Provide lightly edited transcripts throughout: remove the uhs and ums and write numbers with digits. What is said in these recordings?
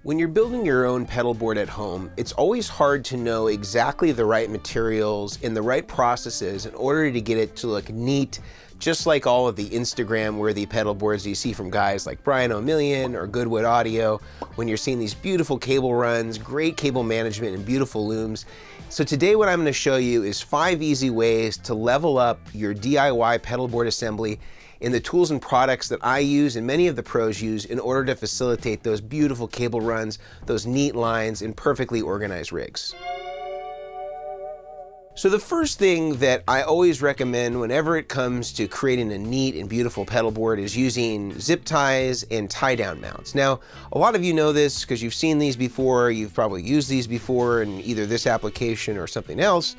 When you're building your own pedal board at home, it's always hard to know exactly the right materials and the right processes in order to get it to look neat, just like all of the Instagram-worthy pedal boards you see from guys like Brian O'Million or Goodwood Audio, when you're seeing these beautiful cable runs, great cable management, and beautiful looms. So today what I'm going to show you is 5 easy ways to level up your DIY pedal board assembly in the tools and products that I use and many of the pros use in order to facilitate those beautiful cable runs, those neat lines, and perfectly organized rigs. So the first thing that I always recommend whenever it comes to creating a neat and beautiful pedal board is using zip ties and tie-down mounts. Now, a lot of you know this because you've seen these before, you've probably used these before in either this application or something else.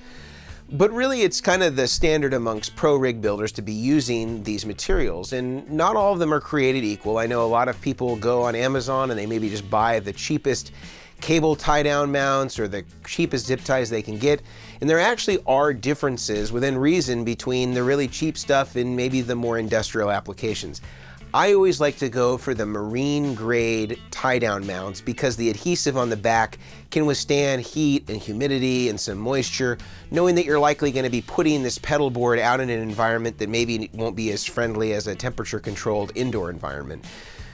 But really, it's kind of the standard amongst pro rig builders to be using these materials, and not all of them are created equal. I know a lot of people go on Amazon and they maybe just buy the cheapest cable tie-down mounts or the cheapest zip ties they can get, and there actually are differences within reason between the really cheap stuff and maybe the more industrial applications. I always like to go for the marine grade tie-down mounts because the adhesive on the back can withstand heat and humidity and some moisture, knowing that you're likely going to be putting this pedal board out in an environment that maybe won't be as friendly as a temperature controlled indoor environment.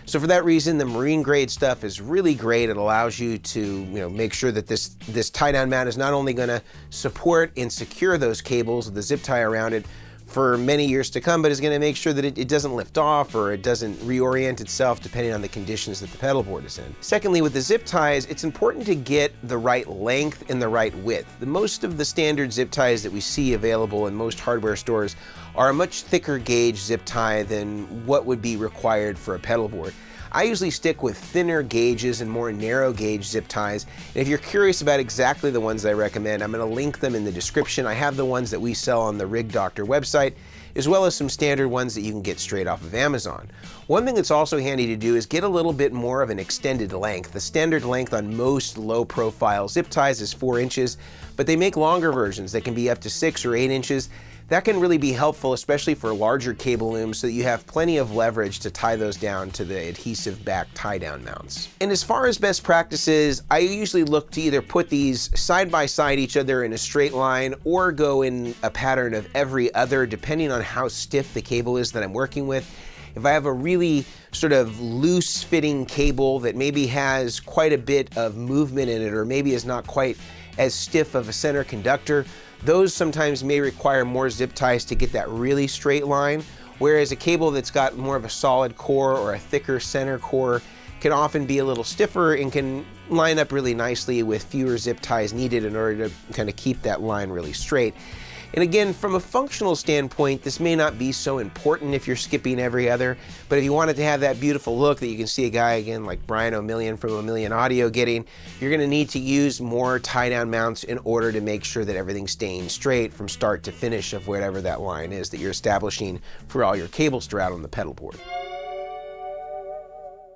So for that reason, the marine grade stuff is really great. It allows you to make sure that this tie-down mount is not only going to support and secure those cables with the zip tie around it for many years to come, but is going to make sure that it doesn't lift off or it doesn't reorient itself depending on the conditions that the pedal board is in. Secondly, with the zip ties, it's important to get the right length and the right width. Most of the standard zip ties that we see available in most hardware stores are a much thicker gauge zip tie than what would be required for a pedal board. I usually stick with thinner gauges and more narrow gauge zip ties. And if you're curious about exactly the ones I recommend, I'm going to link them in the description. I have the ones that we sell on the Rig Doctor website, as well as some standard ones that you can get straight off of Amazon. One thing that's also handy to do is get a little bit more of an extended length. The standard length on most low profile zip ties is 4 inches, but they make longer versions that can be up to 6 or 8 inches. That can really be helpful, especially for larger cable looms, so that you have plenty of leverage to tie those down to the adhesive back tie-down mounts. And as far as best practices, I usually look to either put these side by side each other in a straight line or go in a pattern of every other, depending on how stiff the cable is that I'm working with. If I have a really sort of loose fitting cable that maybe has quite a bit of movement in it, or maybe is not quite as stiff of a center conductor, those sometimes may require more zip ties to get that really straight line, whereas a cable that's got more of a solid core or a thicker center core can often be a little stiffer and can line up really nicely with fewer zip ties needed in order to kind of keep that line really straight. And again, from a functional standpoint, this may not be so important if you're skipping every other, but if you want it to have that beautiful look that you can see a guy again like Brian O'Million from O'Million Audio getting, you're going to need to use more tie-down mounts in order to make sure that everything's staying straight from start to finish of whatever that line is that you're establishing for all your cables to route on the pedal board.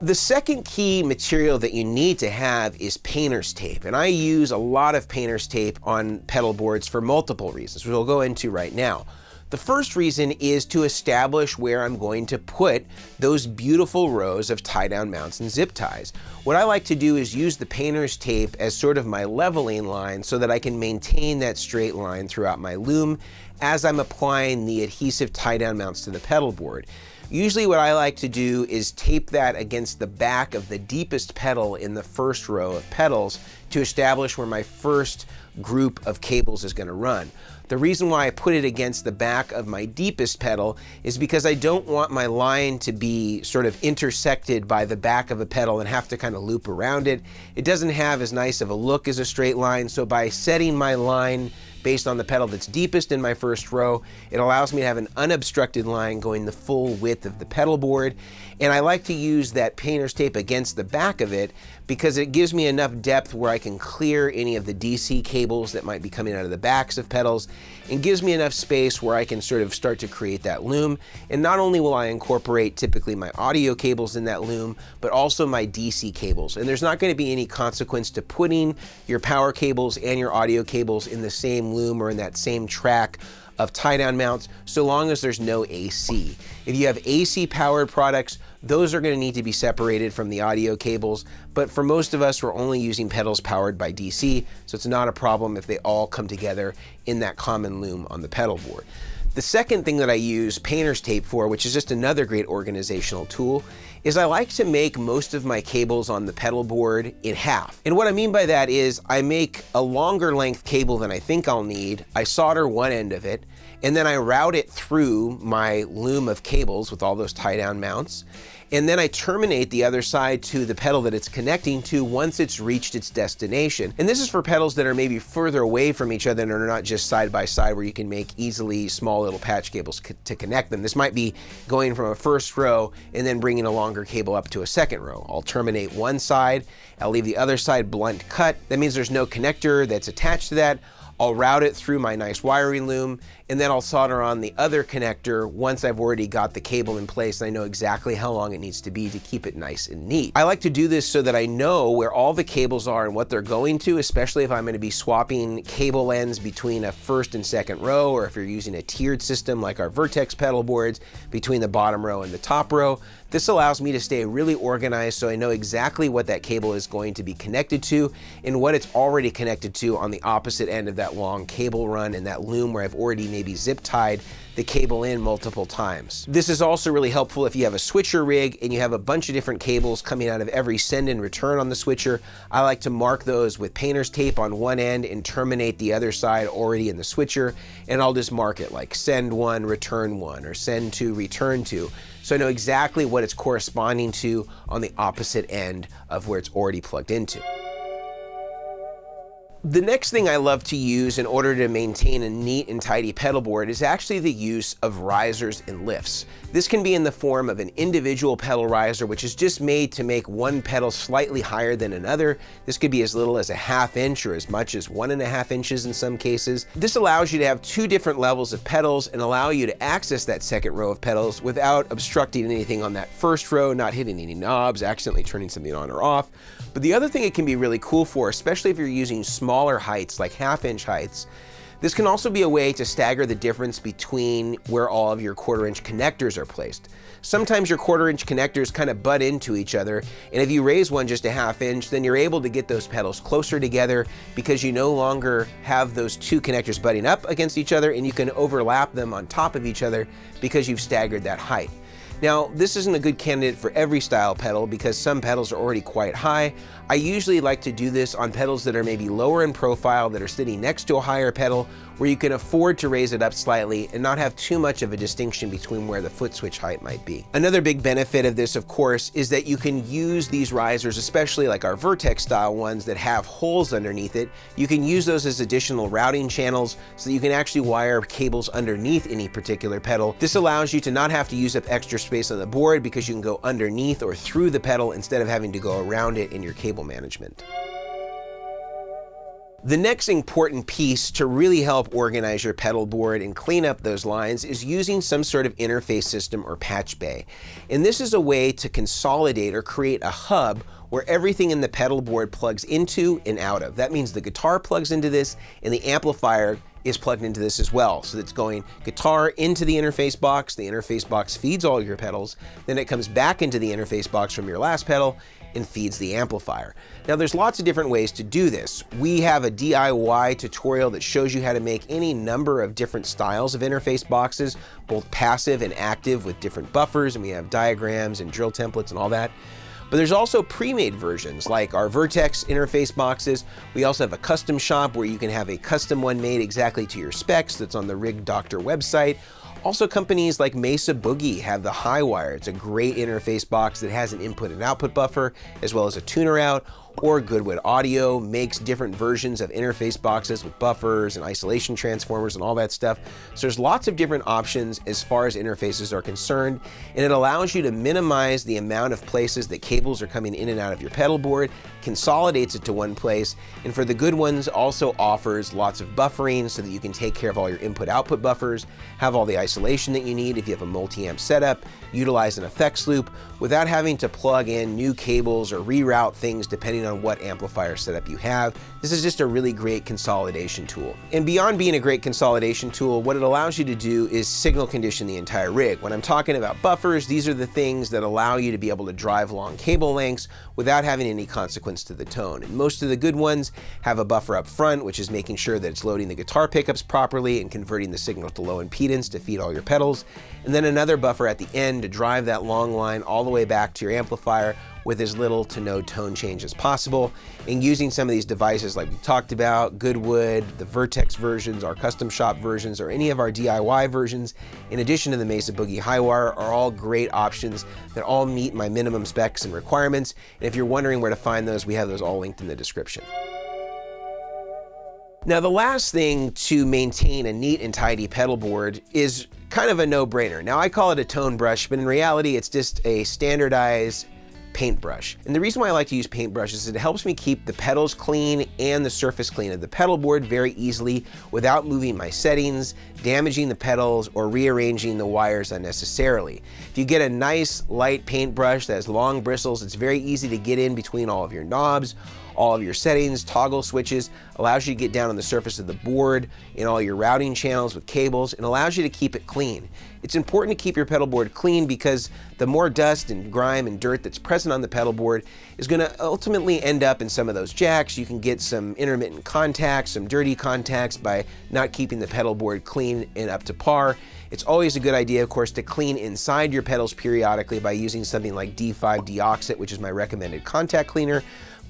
The second key material that you need to have is painter's tape, and I use a lot of painter's tape on pedal boards for multiple reasons, which we'll go into right now. The first reason is to establish where I'm going to put those beautiful rows of tie-down mounts and zip ties. What I like to do is use the painter's tape as sort of my leveling line so that I can maintain that straight line throughout my loom as I'm applying the adhesive tie-down mounts to the pedal board. Usually what I like to do is tape that against the back of the deepest pedal in the first row of pedals to establish where my first group of cables is going to run. The reason why I put it against the back of my deepest pedal is because I don't want my line to be sort of intersected by the back of a pedal and have to kind of loop around it. It doesn't have as nice of a look as a straight line, so by setting my line based on the pedal that's deepest in my first row, it allows me to have an unobstructed line going the full width of the pedal board. And I like to use that painter's tape against the back of it because it gives me enough depth where I can clear any of the DC cables that might be coming out of the backs of pedals, and gives me enough space where I can sort of start to create that loom. And not only will I incorporate typically my audio cables in that loom, but also my DC cables. And there's not going to be any consequence to putting your power cables and your audio cables in the same loom or in that same track of tie-down mounts, so long as there's no AC. If you have AC powered products, those are going to need to be separated from the audio cables, but for most of us, we're only using pedals powered by DC, so it's not a problem if they all come together in that common loom on the pedal board. The second thing that I use painter's tape for, which is just another great organizational tool, is I like to make most of my cables on the pedal board in half. And what I mean by that is I make a longer length cable than I think I'll need, I solder one end of it, and then I route it through my loom of cables with all those tie-down mounts, and then I terminate the other side to the pedal that it's connecting to once it's reached its destination. And this is for pedals that are maybe further away from each other and are not just side by side where you can make easily small little patch cables to connect them. This might be going from a first row and then bringing a longer cable up to a second row. I'll terminate one side, I'll leave the other side blunt cut. That means there's no connector that's attached to that. I'll route it through my nice wiring loom, and then I'll solder on the other connector once I've already got the cable in place and I know exactly how long it needs to be to keep it nice and neat. I like to do this so that I know where all the cables are and what they're going to, especially if I'm going to be swapping cable ends between a first and second row, or if you're using a tiered system like our Vertex pedal boards between the bottom row and the top row. This allows me to stay really organized so I know exactly what that cable is going to be connected to and what it's already connected to on the opposite end of that long cable run and that loom where I've already maybe zip tied the cable in multiple times. This is also really helpful if you have a switcher rig and you have a bunch of different cables coming out of every send and return on the switcher. I like to mark those with painter's tape on one end and terminate the other side already in the switcher, and I'll just mark it like send one, return one, or send to, return to, so I know exactly what it's corresponding to on the opposite end of where it's already plugged into. The next thing I love to use in order to maintain a neat and tidy pedal board is actually the use of risers and lifts. This can be in the form of an individual pedal riser, which is just made to make one pedal slightly higher than another. This could be as little as a ½ inch or as much as 1½ inches in some cases. This allows you to have two different levels of pedals and allow you to access that second row of pedals without obstructing anything on that first row, not hitting any knobs, accidentally turning something on or off. But the other thing it can be really cool for, especially if you're using smaller heights like ½ inch heights, this can also be a way to stagger the difference between where all of your 1/4 inch connectors are placed. Sometimes your 1/4 inch connectors kind of butt into each other, and if you raise one just a ½ inch, then you're able to get those pedals closer together because you no longer have those two connectors butting up against each other, and you can overlap them on top of each other because you've staggered that height. Now, this isn't a good candidate for every style pedal because some pedals are already quite high. I usually like to do this on pedals that are maybe lower in profile, that are sitting next to a higher pedal, where you can afford to raise it up slightly and not have too much of a distinction between where the foot switch height might be. Another big benefit of this, of course, is that you can use these risers, especially like our Vertex style ones that have holes underneath it. You can use those as additional routing channels so that you can actually wire cables underneath any particular pedal. This allows you to not have to use up extra space on the board because you can go underneath or through the pedal instead of having to go around it in your cable management. The next important piece to really help organize your pedal board and clean up those lines is using some sort of interface system or patch bay. And this is a way to consolidate or create a hub where everything in the pedal board plugs into and out of. That means the guitar plugs into this and the amplifier is plugged into this as well. So it's going guitar into the interface box feeds all your pedals, then it comes back into the interface box from your last pedal and feeds the amplifier. Now there's lots of different ways to do this. We have a DIY tutorial that shows you how to make any number of different styles of interface boxes, both passive and active with different buffers, and we have diagrams and drill templates and all that. But there's also pre-made versions like our Vertex interface boxes. We also have a custom shop where you can have a custom one made exactly to your specs that's on the Rig Doctor website. Also, companies like Mesa Boogie have the Highwire. It's a great interface box that has an input and output buffer as well as a tuner out. Or Goodwood Audio makes different versions of interface boxes with buffers and isolation transformers and all that stuff. So there's lots of different options as far as interfaces are concerned, and it allows you to minimize the amount of places that cables are coming in and out of your pedal board, consolidates it to one place, and for the good ones also offers lots of buffering so that you can take care of all your input-output buffers, have all the isolation that you need if you have a multi-amp setup, utilize an effects loop without having to plug in new cables or reroute things depending on what amplifier setup you have. This is just a really great consolidation tool. And beyond being a great consolidation tool, what it allows you to do is signal condition the entire rig. When I'm talking about buffers, these are the things that allow you to be able to drive long cable lengths without having any consequence to the tone. And most of the good ones have a buffer up front, which is making sure that it's loading the guitar pickups properly and converting the signal to low impedance to feed all your pedals. And then another buffer at the end to drive that long line all the way back to your amplifier with as little to no tone change as possible. And using some of these devices like we talked about, Goodwood, the Vertex versions, our custom shop versions, or any of our DIY versions, in addition to the Mesa Boogie Highwire, are all great options that all meet my minimum specs and requirements. And if you're wondering where to find those, we have those all linked in the description. Now, the last thing to maintain a neat and tidy pedal board is kind of a no-brainer. Now, I call it a tone brush, but in reality, it's just a standardized paintbrush. And the reason why I like to use paintbrushes is it helps me keep the pedals clean and the surface clean of the pedal board very easily without moving my settings, damaging the pedals, or rearranging the wires unnecessarily. If you get a nice light paintbrush that has long bristles, it's very easy to get in between all of your knobs, all of your settings, toggle switches, allows you to get down on the surface of the board in all your routing channels with cables, and allows you to keep it clean. It's important to keep your pedal board clean because the more dust and grime and dirt that's present on the pedal board is going to ultimately end up in some of those jacks. You can get some intermittent contacts, some dirty contacts by not keeping the pedal board clean and up to par. It's always a good idea, of course, to clean inside your pedals periodically by using something like D5 Deoxit, which is my recommended contact cleaner.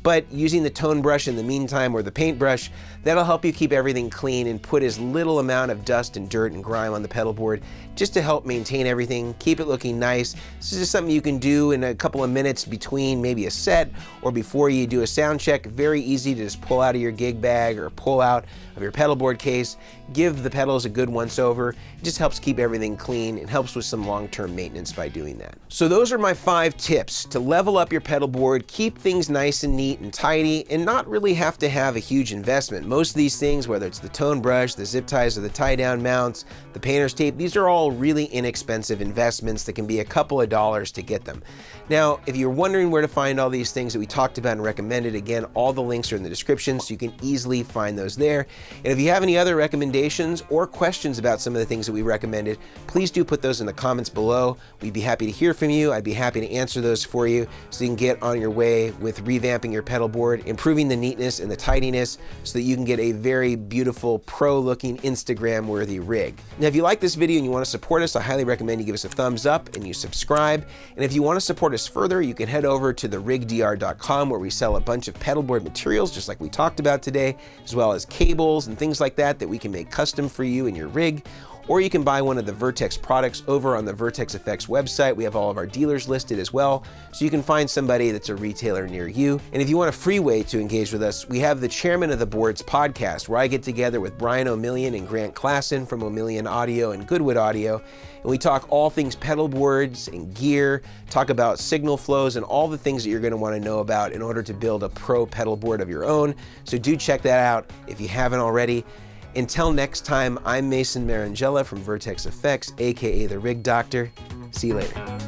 But using the tone brush in the meantime, or the paintbrush, that'll help you keep everything clean and put as little amount of dust and dirt and grime on the pedal board just to help maintain everything, keep it looking nice. This is just something you can do in a couple of minutes between maybe a set or before you do a sound check. Very easy to just pull out of your gig bag or pull out of your pedal board case, give the pedals a good once over. It just helps keep everything clean and helps with some long-term maintenance by doing that. So those are my 5 tips to level up your pedal board, keep things nice and neat and tidy, and not really have to have a huge investment. Most of these things, whether it's the tone brush, the zip ties or the tie down mounts, the painter's tape, these are all really inexpensive investments that can be a couple of dollars to get them. Now, if you're wondering where to find all these things that we talked about and recommended, again, all the links are in the description, so you can easily find those there. And if you have any other recommendations or questions about some of the things that we recommended, please do put those in the comments below. We'd be happy to hear from you. I'd be happy to answer those for you so you can get on your way with revamping your pedal board, improving the neatness and the tidiness so that you can get a very beautiful, pro-looking, Instagram-worthy rig. Now, if you like this video and you want to support us, I highly recommend you give us a thumbs up and you subscribe. And if you want to support us further, you can head over to therigdr.com where we sell a bunch of pedal board materials just like we talked about today, as well as cables and things like that we can make custom for you in your rig. Or you can buy one of the Vertex products over on the Vertex Effects website. We have all of our dealers listed as well, so you can find somebody that's a retailer near you. And if you want a free way to engage with us, we have the Chairman of the Boards podcast, where I get together with Brian O'Million and Grant Klassen from O'Million Audio and Goodwood Audio, and we talk all things pedal boards and gear, talk about signal flows and all the things that you're going to want to know about in order to build a pro pedal board of your own. So do check that out if you haven't already. Until next time, I'm Mason Marangella from Vertex Effects, aka The Rig Doctor. See you later.